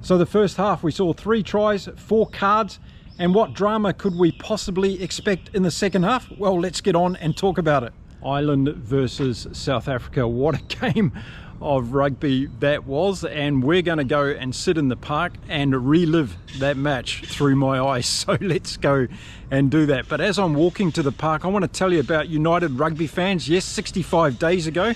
So the first half we saw 3 tries, 4 cards, and what drama could we possibly expect in the second half? Well, let's get on and talk about it. Ireland versus South Africa, what a game of rugby that was, and we're going to go and sit in the park and relive that match through my eyes. So let's go and do that. But as I'm walking to the park, I want to tell you about United Rugby Fans. Yes, 65 days ago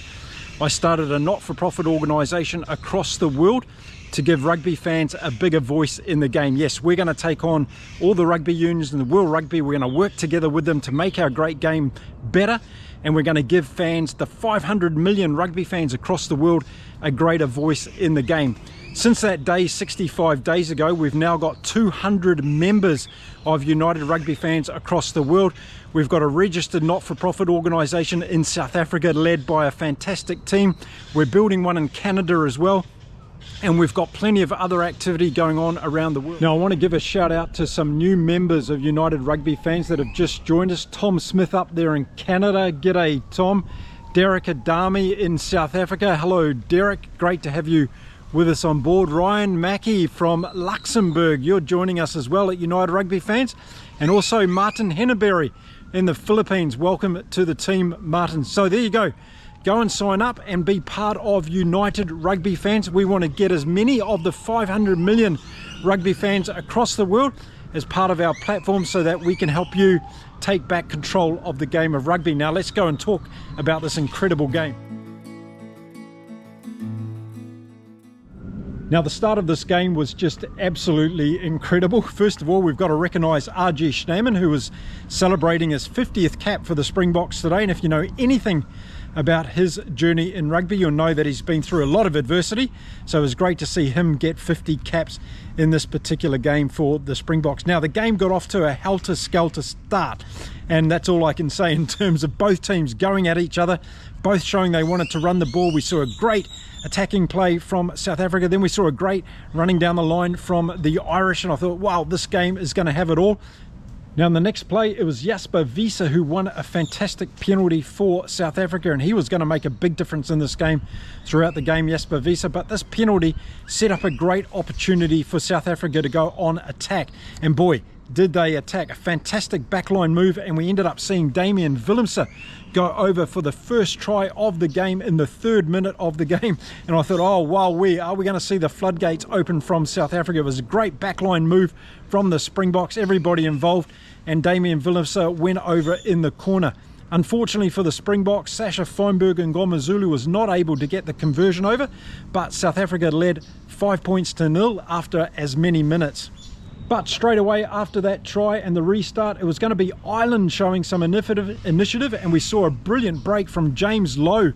I started a not-for-profit organisation across the world to give rugby fans a bigger voice in the game. Yes, we're going to take on all the rugby unions in the world rugby. We're going to work together with them to make our great game better, and we're going to give fans, the 500 million rugby fans across the world, a greater voice in the game. Since that day, 65 days ago, we've now got 200 members of United Rugby Fans across the world. We've got a registered not-for-profit organisation in South Africa led by a fantastic team. We're building one in Canada as well. And we've got plenty of other activity going on around the world. Now I want to give a shout out to some new members of United Rugby Fans that have just joined us. Tom Smith up there in Canada. G'day Tom. Derek Adami in South Africa. Hello Derek, great to have you with us on board. Ryan Mackey from Luxembourg, you're joining us as well at United Rugby Fans. And also Martin Henneberry in the Philippines. Welcome to the team, Martin. So there you go. Go and sign up and be part of United Rugby Fans. We want to get as many of the 500 million rugby fans across the world as part of our platform so that we can help you take back control of the game of rugby. Now let's go and talk about this incredible game. Now the start of this game was just absolutely incredible. First of all, we've got to recognise R.G. Schneemann, who was celebrating his 50th cap for the Springboks today. And if you know anything about his journey in rugby, you'll know that he's been through a lot of adversity. So it was great to see him get 50 caps in this particular game for the Springboks. Now the game got off to a helter-skelter start, and that's all I can say in terms of both teams going at each other, both showing they wanted to run the ball. We saw a great attacking play from South Africa, then we saw a great running down the line from the Irish, and I thought, wow, this game is going to have it all. Now in the next play, it was Jasper Wiese who won a fantastic penalty for South Africa, and he was going to make a big difference in this game throughout the game, Jasper Wiese. But this penalty set up a great opportunity for South Africa to go on attack. And boy, did they attack. A fantastic backline move, and we ended up seeing Damian Willemse go over for the first try of the game in the 3rd minute of the game. And I thought, oh wow, are we going to see the floodgates open from South Africa? It was a great backline move from the Springboks, everybody involved, and Damian Willemse went over in the corner. Unfortunately for the Springboks, Sasha Feinberg and Ngomazulu was not able to get the conversion over, but South Africa led 5 points to 0 after as many minutes. But straight away after that try and the restart, it was going to be Ireland showing some initiative, and we saw a brilliant break from James Lowe,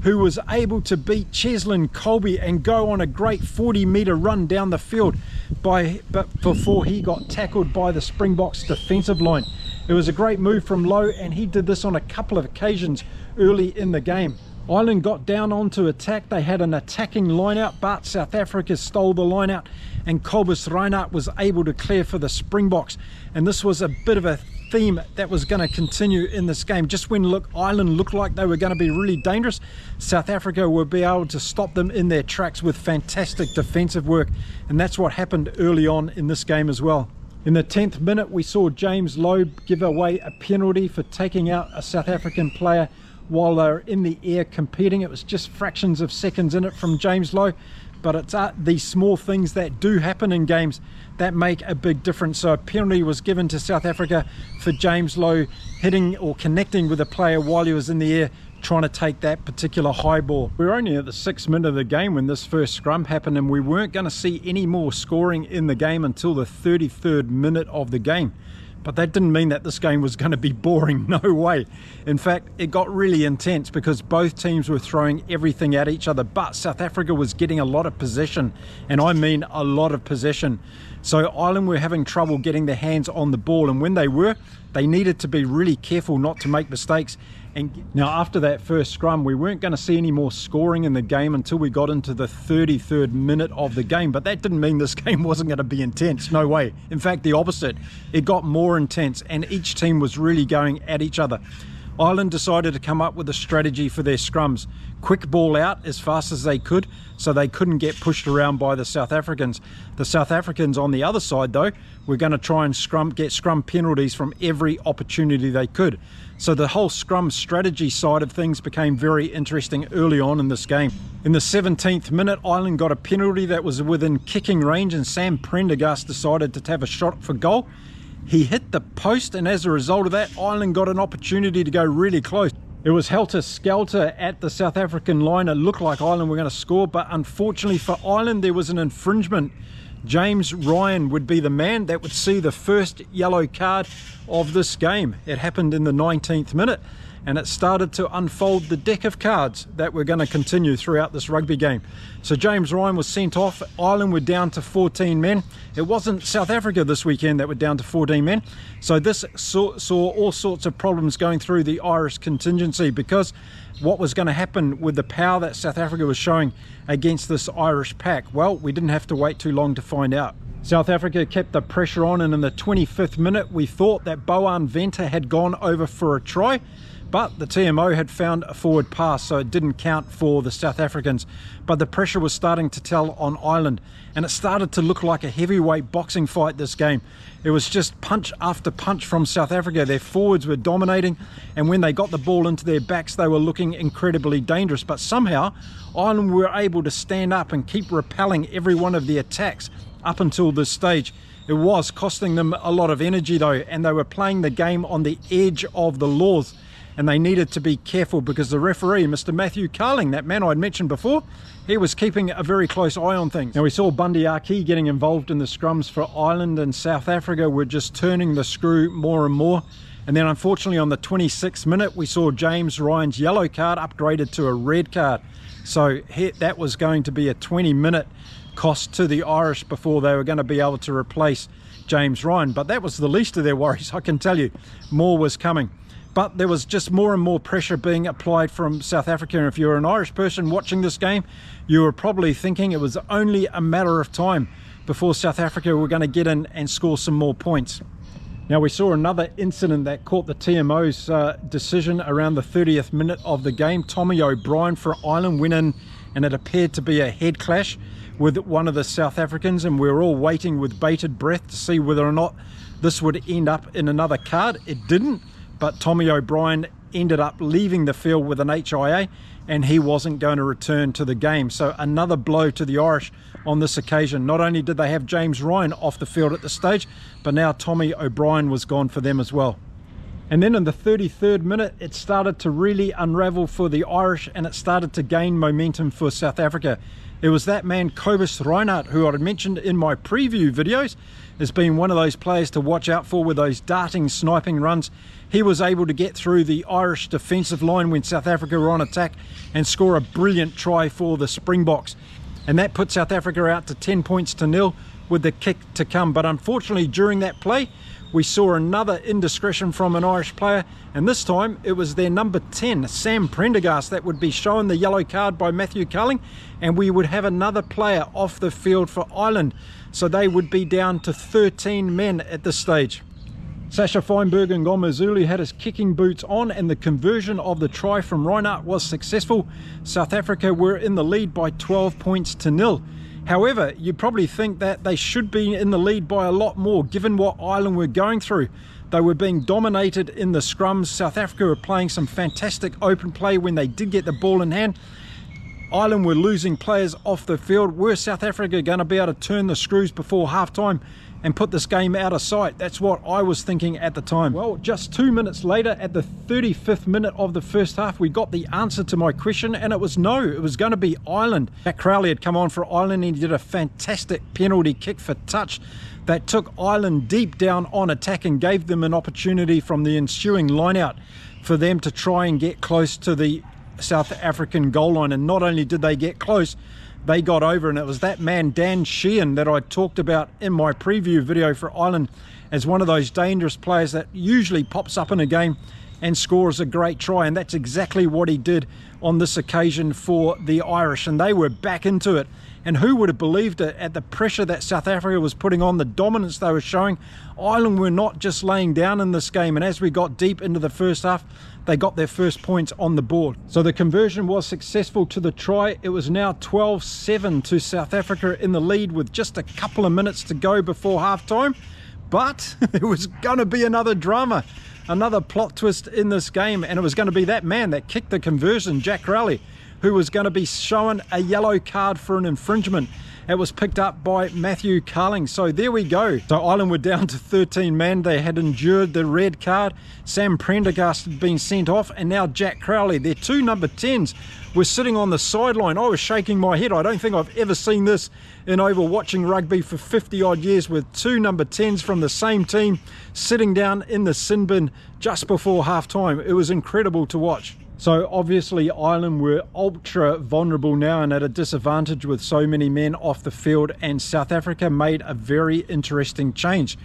who was able to beat Cheslin Colby and go on a great 40-metre run down the field but before he got tackled by the Springboks defensive line. It was a great move from Lowe, and he did this on a couple of occasions early in the game. Ireland got down onto attack. They had an attacking line out, but South Africa stole the line out, and Kobus Reinhardt was able to clear for the Springboks. And this was a bit of a theme that was going to continue in this game. Just when Ireland looked like they were going to be really dangerous, South Africa would be able to stop them in their tracks with fantastic defensive work. And that's what happened early on in this game as well. In the 10th minute, we saw James Lowe give away a penalty for taking out a South African player while they were in the air competing. It was just fractions of seconds in it from James Lowe, but it's these small things that do happen in games that make a big difference. So a penalty was given to South Africa for James Lowe hitting or connecting with a player while he was in the air trying to take that particular high ball. We were only at the 6th minute of the game when this first scrum happened, and we weren't going to see any more scoring in the game until the 33rd minute of the game. But that didn't mean that this game was going to be boring, no way. In fact, it got really intense because both teams were throwing everything at each other, but South Africa was getting a lot of possession, and I mean a lot of possession. So Ireland were having trouble getting their hands on the ball, and when they were, they needed to be really careful not to make mistakes. And now after that first scrum, we weren't going to see any more scoring in the game until we got into the 33rd minute of the game. But that didn't mean this game wasn't going to be intense, no way. In fact, the opposite. It got more intense, and each team was really going at each other. Ireland decided to come up with a strategy for their scrums. Quick ball out as fast as they could, so they couldn't get pushed around by the South Africans. The South Africans on the other side, though, were going to try and get scrum penalties from every opportunity they could. So the whole scrum strategy side of things became very interesting early on in this game. In the 17th minute, Ireland got a penalty that was within kicking range, and Sam Prendergast decided to have a shot for goal. He hit the post, and as a result of that, Ireland got an opportunity to go really close. It was helter-skelter at the South African line. It looked like Ireland were going to score, but unfortunately for Ireland, there was an infringement. James Ryan would be the man that would see the first yellow card of this game. It happened in the 19th minute, and it started to unfold the deck of cards that were going to continue throughout this rugby game. So James Ryan was sent off. Ireland were down to 14 men. It wasn't South Africa this weekend that were down to 14 men. So this saw all sorts of problems going through the Irish contingency, because what was going to happen with the power that South Africa was showing against this Irish pack? Well, we didn't have to wait too long to find out. South Africa kept the pressure on, and in the 25th minute we thought that Boan Venter had gone over for a try, but the TMO had found a forward pass, so it didn't count for the South Africans. But the pressure was starting to tell on Ireland, and it started to look like a heavyweight boxing fight this game. It was just punch after punch from South Africa. Their forwards were dominating, and when they got the ball into their backs, they were looking incredibly dangerous. But somehow Ireland were able to stand up and keep repelling every one of the attacks up until this stage. It was costing them a lot of energy though, and they were playing the game on the edge of the laws, and they needed to be careful because the referee, Mr. Matthew Carling, that man I'd mentioned before, he was keeping a very close eye on things. Now we saw ANARCHY getting involved in the scrums for Ireland, and South Africa were just turning the screw more and more. And then unfortunately on the 26th minute we saw James Ryan's yellow card upgraded to a red card. So that was going to be a 20-minute cost to the Irish before they were going to be able to replace James Ryan. But that was the least of their worries, I can tell you. More was coming. But there was just more and more pressure being applied from South Africa, and if you're an Irish person watching this game, you were probably thinking it was only a matter of time before South Africa were going to get in and score some more points. Now we saw another incident that caught the TMO's decision around the 30th minute of the game. Tommy O'Brien for Ireland went in, and it appeared to be a head clash with one of the South Africans, and we were all waiting with bated breath to see whether or not this would end up in another card. It didn't, but Tommy O'Brien ended up leaving the field with an HIA, and he wasn't going to return to the game. So another blow to the Irish on this occasion. Not only did they have James Ryan off the field at this stage, but now Tommy O'Brien was gone for them as well. And then in the 33rd minute, it started to really unravel for the Irish, and it started to gain momentum for South Africa. It was that man, Cobus Reinhardt, who I had mentioned in my preview videos as being one of those players to watch out for with those darting, sniping runs. He was able to get through the Irish defensive line when South Africa were on attack and score a brilliant try for the Springboks. And that put South Africa out to 10 points to nil with the kick to come. But unfortunately, during that play, we saw another indiscretion from an Irish player, and this time it was their number 10, Sam Prendergast, that would be shown the yellow card by Matthew Carling, and we would have another player off the field for Ireland. So they would be down to 13 men at this stage. Sasha Feinberg and Ngomazulu had his kicking boots on, and the conversion of the try from Reinhardt was successful. South Africa were in the lead by 12 points to nil. However, you probably think that they should be in the lead by a lot more given what Ireland were going through. They were being dominated in the scrums. South Africa were playing some fantastic open play when they did get the ball in hand. Ireland were losing players off the field. Were South Africa going to be able to turn the screws before half-time and put this game out of sight? That's what I was thinking at the time. Well, just 2 minutes later, at the 35th minute of the first half, we got the answer to my question, and it was no, it was going to be Ireland. Jack Crowley had come on for Ireland, and he did a fantastic penalty kick for touch that took Ireland deep down on attack and gave them an opportunity from the ensuing line-out for them to try and get close to the South African goal line. And not only did they get close, they got over, and it was that man Dan Sheehan that I talked about in my preview video for Ireland as one of those dangerous players that usually pops up in a game and scores a great try, and that's exactly what he did on this occasion for the Irish, and they were back into it. And who would have believed it, at the pressure that South Africa was putting on, the dominance they were showing, Ireland were not just laying down in this game. And as we got deep into the first half, they got their first points on the board. So the conversion was successful to the try. It was now 12-7 to South Africa in the lead with just a couple of minutes to go before halftime. But there was going to be another drama, another plot twist in this game, and it was going to be that man that kicked the conversion, Jack Crowley, who was going to be shown a yellow card for an infringement. It was picked up by Matthew Carling. So there we go. So Ireland were down to 13 men. They had endured the red card. Sam Prendergast had been sent off, and now Jack Crowley, their two number 10s, were sitting on the sideline. I was shaking my head. I don't think I've ever seen this in over watching rugby for 50 odd years, with two number 10s from the same team sitting down in the sin bin just before half time. It was incredible to watch. So obviously Ireland were ultra vulnerable now and at a disadvantage with so many men off the field, and South Africa made a very interesting change.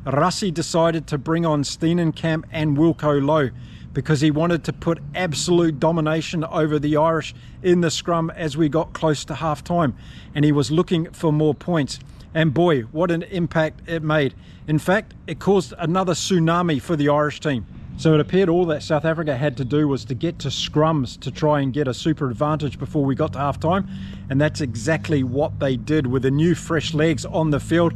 Rassie decided to bring on Steenenkamp and Wilco Louw because he wanted to put absolute domination over the Irish in the scrum as we got close to half time, and he was looking for more points. And boy, what an impact it made. In fact, it caused another tsunami for the Irish team. So it appeared all that South Africa had to do was to get to scrums to try and get a super advantage before we got to half time, and that's exactly what they did. With the new fresh legs on the field,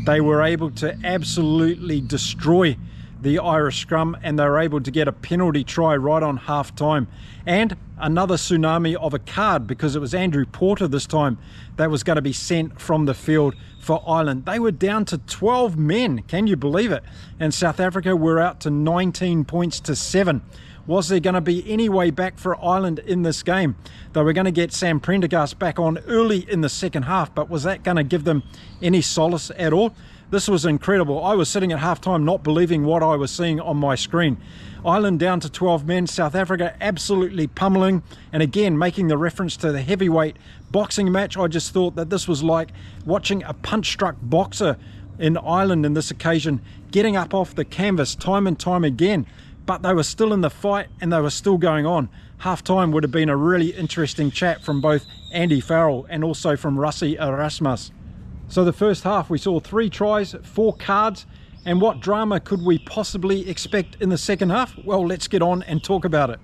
they were able to absolutely destroy the Irish scrum, and they were able to get a penalty try right on half time, and another tsunami of a card, because it was Andrew Porter this time that was going to be sent from the field for Ireland. They were down to 12 men, can you believe it? And South Africa were out to 19 points to 7. Was there going to be any way back for Ireland in this game? They were going to get Sam Prendergast back on early in the second half, but was that going to give them any solace at all? This was incredible. I was sitting at halftime not believing what I was seeing on my screen. Ireland down to 12 men, South Africa absolutely pummeling, and again making the reference to the heavyweight boxing match. I just thought that this was like watching a punch-struck boxer in Ireland in this occasion, getting up off the canvas time and time again, but they were still in the fight and they were still going on. Half-time would have been a really interesting chat from both Andy Farrell and also from Rassie Erasmus. So the first half we saw 3 tries, 4 cards, and what drama could we possibly expect in the second half? Well, let's get on and talk about it.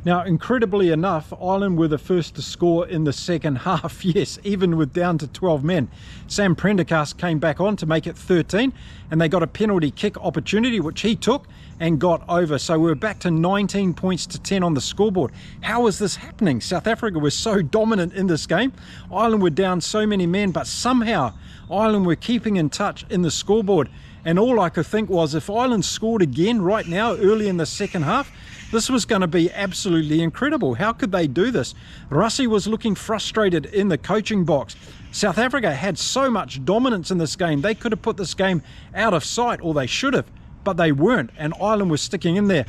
Now, incredibly enough, Ireland were the first to score in the second half, yes, even with down to 12 men. Sam Prendergast came back on to make it 13, and they got a penalty kick opportunity, which he took and got over. So we're back to 19 points to 10 on the scoreboard. How is this happening? South Africa was so dominant in this game. Ireland were down so many men, but somehow Ireland were keeping in touch in the scoreboard. And all I could think was, if Ireland scored again right now, early in the second half, this was going to be absolutely incredible. How could they do this? Rassie was looking frustrated in the coaching box. South Africa had so much dominance in this game. They could have put this game out of sight, or they should have, but they weren't, and Ireland was sticking in there.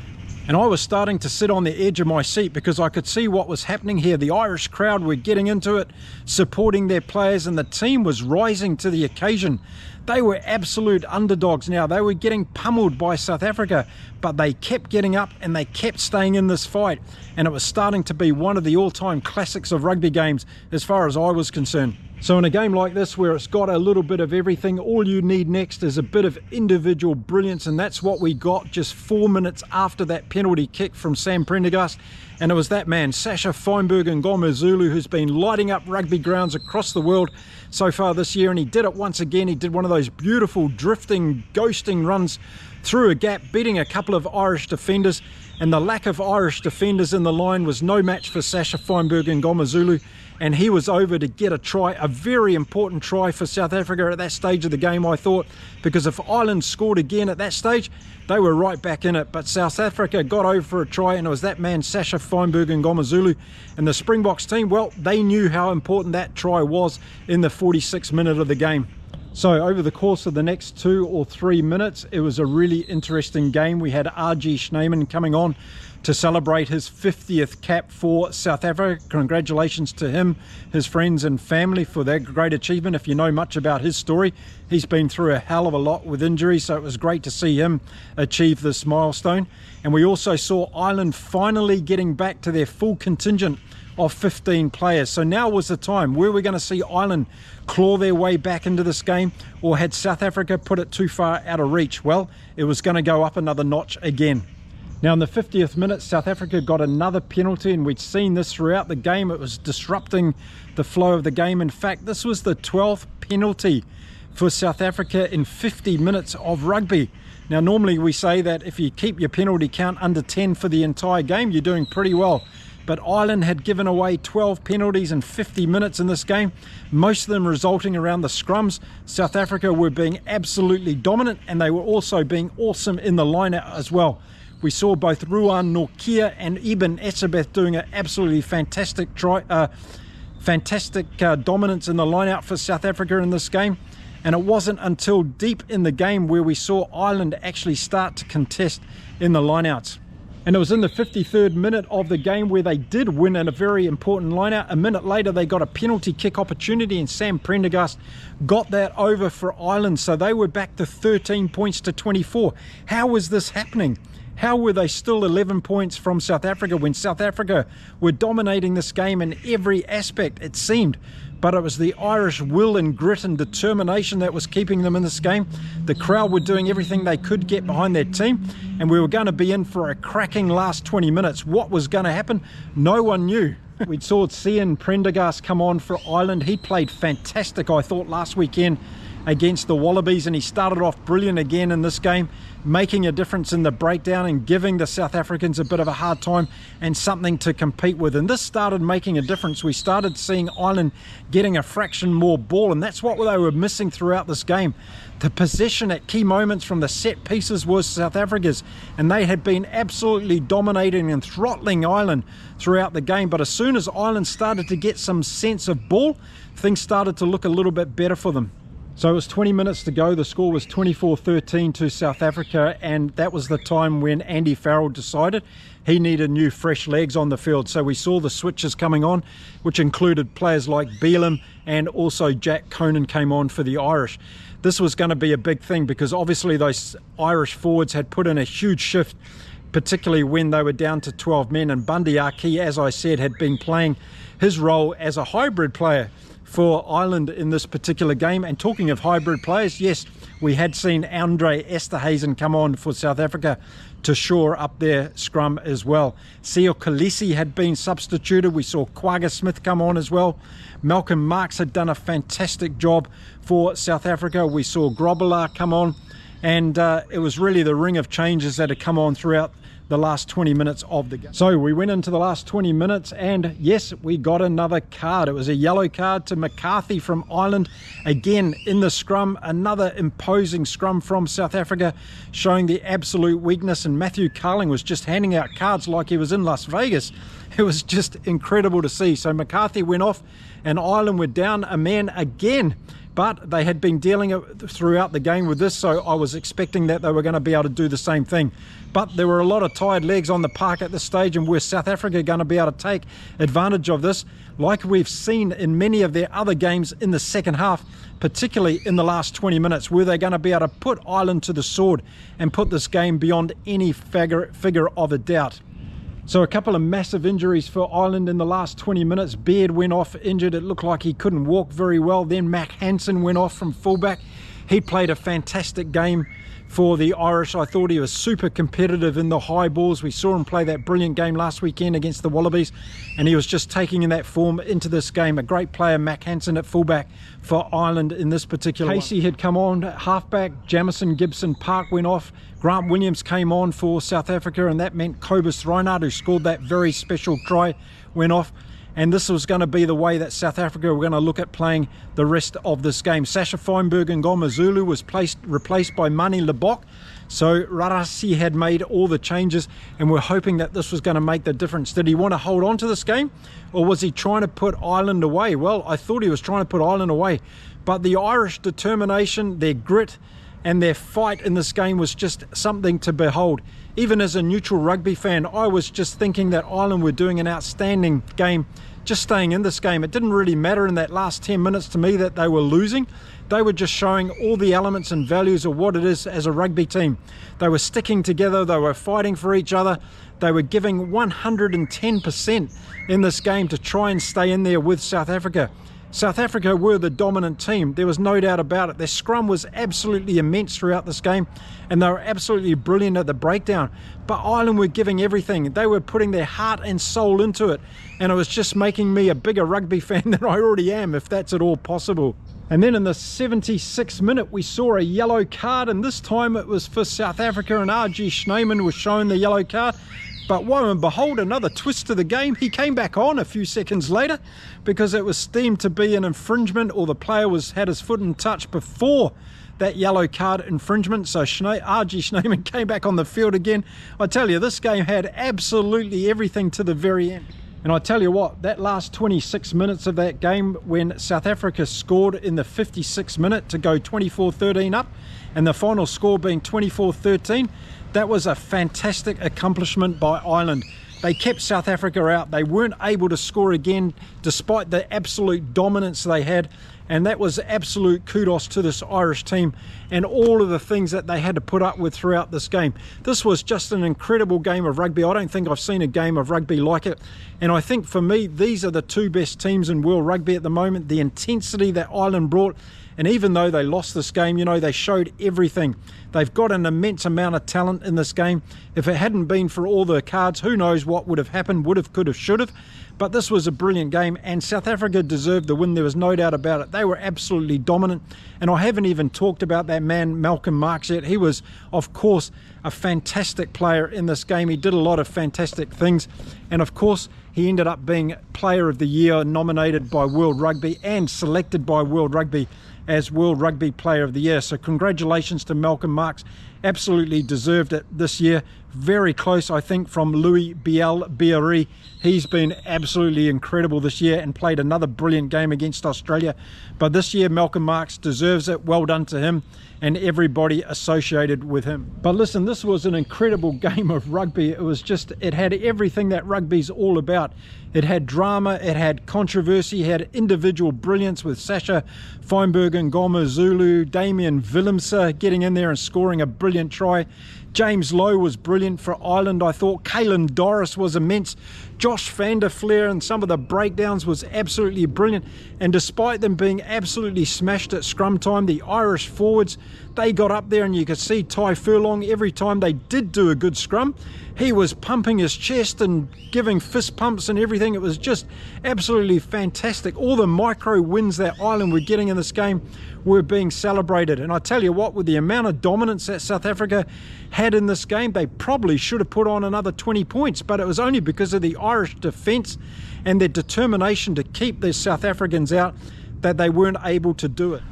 And I was starting to sit on the edge of my seat because I could see what was happening here. The Irish crowd were getting into it, supporting their players, and the team was rising to the occasion. They were absolute underdogs now. They were getting pummeled by South Africa, but they kept getting up and they kept staying in this fight. And it was starting to be one of the all-time classics of rugby games as far as I was concerned. So in a game like this, where it's got a little bit of everything, all you need next is a bit of individual brilliance, and that's what we got just 4 minutes after that penalty kick from Sam Prendergast. And it was that man, Sasha Feinberg and Ngomazulu, who's been lighting up rugby grounds across the world so far this year, and he did it once again. He did one of those beautiful drifting, ghosting runs through a gap, beating a couple of Irish defenders, and the lack of Irish defenders in the line was no match for Sasha Feinberg and Ngomazulu, and he was over to get a try, a very important try for South Africa at that stage of the game, I thought, because if Ireland scored again at that stage, they were right back in it. But South Africa got over for a try, and it was that man, Sasha Feinberg and Ngomazulu, and the Springboks team, well, they knew how important that try was in the 46th minute of the game. So over the course of the next 2 or 3 minutes, it was a really interesting game. We had R.G. Schneemann coming on to celebrate his 50th cap for South Africa. Congratulations to him, his friends and family for that great achievement. If you know much about his story, he's been through a hell of a lot with injury, so it was great to see him achieve this milestone. And we also saw Ireland finally getting back to their full contingent of 15 players. So now was the time. Were we going to see Ireland claw their way back into this game, or had South Africa put it too far out of reach? Well, it was going to go up another notch again. Now in the 50th minute, South Africa got another penalty, and we'd seen this throughout the game. It was disrupting the flow of the game. In fact, this was the 12th penalty for South Africa in 50 minutes of rugby. Now normally we say that if you keep your penalty count under 10 for the entire game, you're doing pretty well. But Ireland had given away 12 penalties in 50 minutes in this game, most of them resulting around the scrums. South Africa were being absolutely dominant, and they were also being awesome in the line-out as well. We saw both Ruan Norkia and Eben Etzebeth doing an absolutely fantastic dominance in the line-out for South Africa in this game. And it wasn't until deep in the game where we saw Ireland actually start to contest in the line-outs. And it was in the 53rd minute of the game where they did win in a very important line-out. A minute later, they got a penalty kick opportunity, and Sam Prendergast got that over for Ireland. So they were back to 13 points to 24. How was this happening? How were they still 11 points from South Africa when South Africa were dominating this game in every aspect, it seemed? But it was the Irish will and grit and determination that was keeping them in this game. The crowd were doing everything they could get behind their team, and we were going to be in for a cracking last 20 minutes. What was going to happen? No one knew. We saw Sam Prendergast come on for Ireland. He played fantastic, I thought, last weekend against the Wallabies, and he started off brilliant again in this game, making a difference in the breakdown and giving the South Africans a bit of a hard time and something to compete with. And this started making a difference. We started seeing Ireland getting a fraction more ball, and that's what they were missing throughout this game. The possession at key moments from the set pieces was South Africa's, and they had been absolutely dominating and throttling Ireland throughout the game. But as soon as Ireland started to get some sense of ball, things started to look a little bit better for them. So it was 20 minutes to go. The score was 24-13 to South Africa, and that was the time when Andy Farrell decided he needed new fresh legs on the field. So we saw the switches coming on, which included players like Beelum, and also Jack Conan came on for the Irish. This was going to be a big thing because obviously those Irish forwards had put in a huge shift, particularly when they were down to 12 men, and Bundy Aki, as I said, had been playing his role as a hybrid player for Ireland in this particular game. And talking of hybrid players, yes, we had seen Andre Esterhuizen come on for South Africa to shore up their scrum as well. Seo Kolisi had been substituted. We saw Quagga Smith come on as well. Malcolm Marx had done a fantastic job for South Africa. We saw Grobelaar come on, and it was really the ring of changes that had come on throughout the last 20 minutes of the game. So we went into the last 20 minutes, and yes, we got another card. It was a yellow card to McCarthy from Ireland. Again, in the scrum, another imposing scrum from South Africa, showing the absolute weakness, and Matthew Carling was just handing out cards like he was in Las Vegas. It was just incredible to see. So McCarthy went off, and Ireland were down a man again. But they had been dealing throughout the game with this, so I was expecting that they were going to be able to do the same thing. But there were a lot of tired legs on the park at this stage, and were South Africa going to be able to take advantage of this, like we've seen in many of their other games in the second half, particularly in the last 20 minutes? Were they going to be able to put Ireland to the sword and put this game beyond any figure of a doubt? So a couple of massive injuries for Ireland in the last 20 minutes. Baird went off injured. It looked like he couldn't walk very well. Then Mac Hansen went off from fullback. He played a fantastic game for the Irish. I thought he was super competitive in the high balls. We saw him play that brilliant game last weekend against the Wallabies, and he was just taking in that form into this game. A great player, Mac Hansen at fullback for Ireland in this particular one. Casey had come on halfback. Jamison Gibson Park went off. Grant Williams came on for South Africa, and that meant Cobus Reinhardt, who scored that very special try, went off. And this was going to be the way that South Africa were going to look at playing the rest of this game. Sasha Feinberg and Ngoma Zulu was replaced by Mani Lebok. So Rarasi had made all the changes, and we're hoping that this was going to make the difference. Did he want to hold on to this game, or was he trying to put Ireland away? Well, I thought he was trying to put Ireland away. But the Irish determination, their grit, and their fight in this game was just something to behold. Even as a neutral rugby fan, I was just thinking that Ireland were doing an outstanding game just staying in this game. It didn't really matter in that last 10 minutes to me that they were losing. They were just showing all the elements and values of what it is as a rugby team. They were sticking together, they were fighting for each other, they were giving 110% in this game to try and stay in there with South Africa. South Africa were the dominant team, there was no doubt about it. Their scrum was absolutely immense throughout this game, and they were absolutely brilliant at the breakdown. But Ireland were giving everything. They were putting their heart and soul into it, and it was just making me a bigger rugby fan than I already am, if that's at all possible. And then in the 76th minute, we saw a yellow card, and this time it was for South Africa, and R.G. Schneemann was shown the yellow card. But woe and behold, another twist to the game. He came back on a few seconds later because it was deemed to be an infringement, or the player had his foot in touch before that yellow card infringement. So R.G. Schneemann came back on the field again. I tell you, this game had absolutely everything to the very end. And I tell you what, that last 26 minutes of that game, when South Africa scored in the 56th minute to go 24-13 up, and the final score being 24-13, that was a fantastic accomplishment by Ireland. They kept South Africa out. They weren't able to score again despite the absolute dominance they had, and that was absolute kudos to this Irish team and all of the things that they had to put up with throughout this game. This was just an incredible game of rugby. I don't think I've seen a game of rugby like it, and I think for me these are the two best teams in world rugby at the moment. The intensity that Ireland brought, and even though they lost this game, you know, they showed everything. They've got an immense amount of talent in this game. If it hadn't been for all the cards, who knows what would have happened, would have, could have, should have. But this was a brilliant game, and South Africa deserved the win. There was no doubt about it. They were absolutely dominant, and I haven't even talked about that man, Malcolm Marx, yet. He was, of course, a fantastic player in this game. He did a lot of fantastic things, and of course, he ended up being Player of the Year, nominated by World Rugby and selected by World Rugby as World Rugby Player of the Year. So congratulations to Malcolm Marx. Absolutely deserved it this year. Very close, I think, from Louis Biel-Biarri. He's been absolutely incredible this year and played another brilliant game against Australia. But this year, Malcolm Marx deserves it. Well done to him and everybody associated with him. But listen, this was an incredible game of rugby. It had everything that rugby's all about. It had drama, it had controversy, it had individual brilliance with Sasha Feinberg and Ngoma Zulu, Damien Willemse getting in there and scoring a brilliant try. James Lowe was brilliant for Ireland, I thought. Caelan Doris was immense. Josh van der Flier and some of the breakdowns was absolutely brilliant. And despite them being absolutely smashed at scrum time, the Irish forwards, they got up there, and you could see Ty Furlong, every time they did do a good scrum, he was pumping his chest and giving fist pumps and everything. It was just absolutely fantastic. All the micro wins that Ireland were getting in this game were being celebrated. And I tell you what, with the amount of dominance that South Africa had in this game, they probably should have put on another 20 points, but it was only because of the Irish defence and their determination to keep the South Africans out that they weren't able to do it.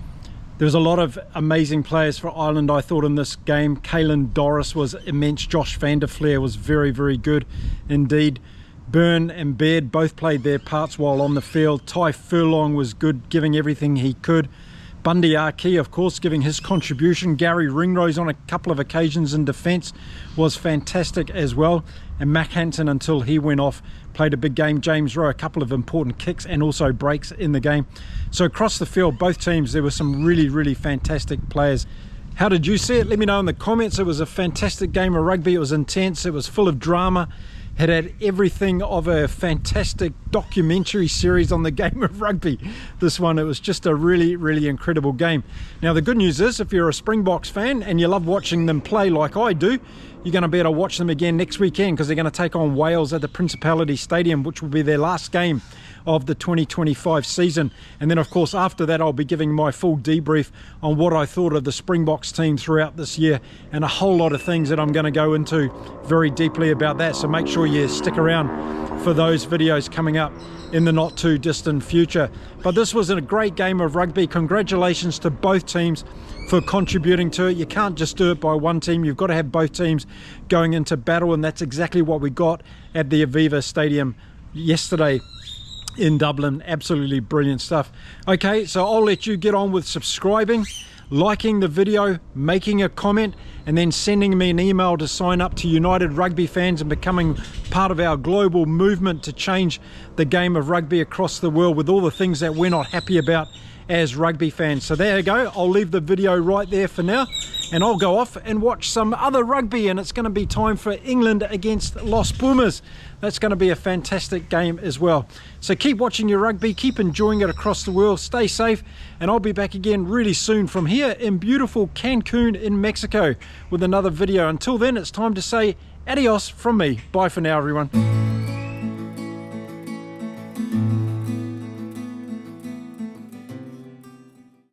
There was a lot of amazing players for Ireland, I thought, in this game. Caelan Doris was immense. Josh van der Flier was very, very good indeed. Byrne and Baird both played their parts while on the field. Ty Furlong was good, giving everything he could. Bundy Aki, of course, giving his contribution. Gary Ringrose on a couple of occasions in defence was fantastic as well. And Mac Hansen, until he went off, played a big game. James Rowe, a couple of important kicks and also breaks in the game. So across the field, both teams, there were some really, really fantastic players. How did you see it? Let me know in the comments. It was a fantastic game of rugby. It was intense. It was full of drama. It had everything of a fantastic documentary series on the game of rugby. This one, it was just a really, really incredible game. Now, the good news is, if you're a Springboks fan and you love watching them play like I do, you're going to be able to watch them again next weekend, because they're going to take on Wales at the Principality Stadium, which will be their last game of the 2025 season. And then, of course, after that, I'll be giving my full debrief on what I thought of the Springboks team throughout this year, and a whole lot of things that I'm going to go into very deeply about that. So make sure you stick around for those videos coming up in the not too distant future. But this was a great game of rugby. Congratulations to both teams for contributing to it. You can't just do it by one team. You've got to have both teams going into battle, and that's exactly what we got at the Aviva Stadium yesterday in Dublin. Absolutely brilliant stuff. Okay, so I'll let you get on with subscribing. liking the video, making a comment, and then sending me an email to sign up to United Rugby Fans and becoming part of our global movement to change the game of rugby across the world with all the things that we're not happy about as rugby fans. So there you go, I'll leave the video right there for now, and I'll go off and watch some other rugby, and it's going to be time for England against Los Pumas. That's going to be a fantastic game as well. So keep watching your rugby, keep enjoying it across the world, stay safe, and I'll be back again really soon from here in beautiful Cancun in Mexico with another video. Until then, it's time to say adios from me. Bye for now, everyone.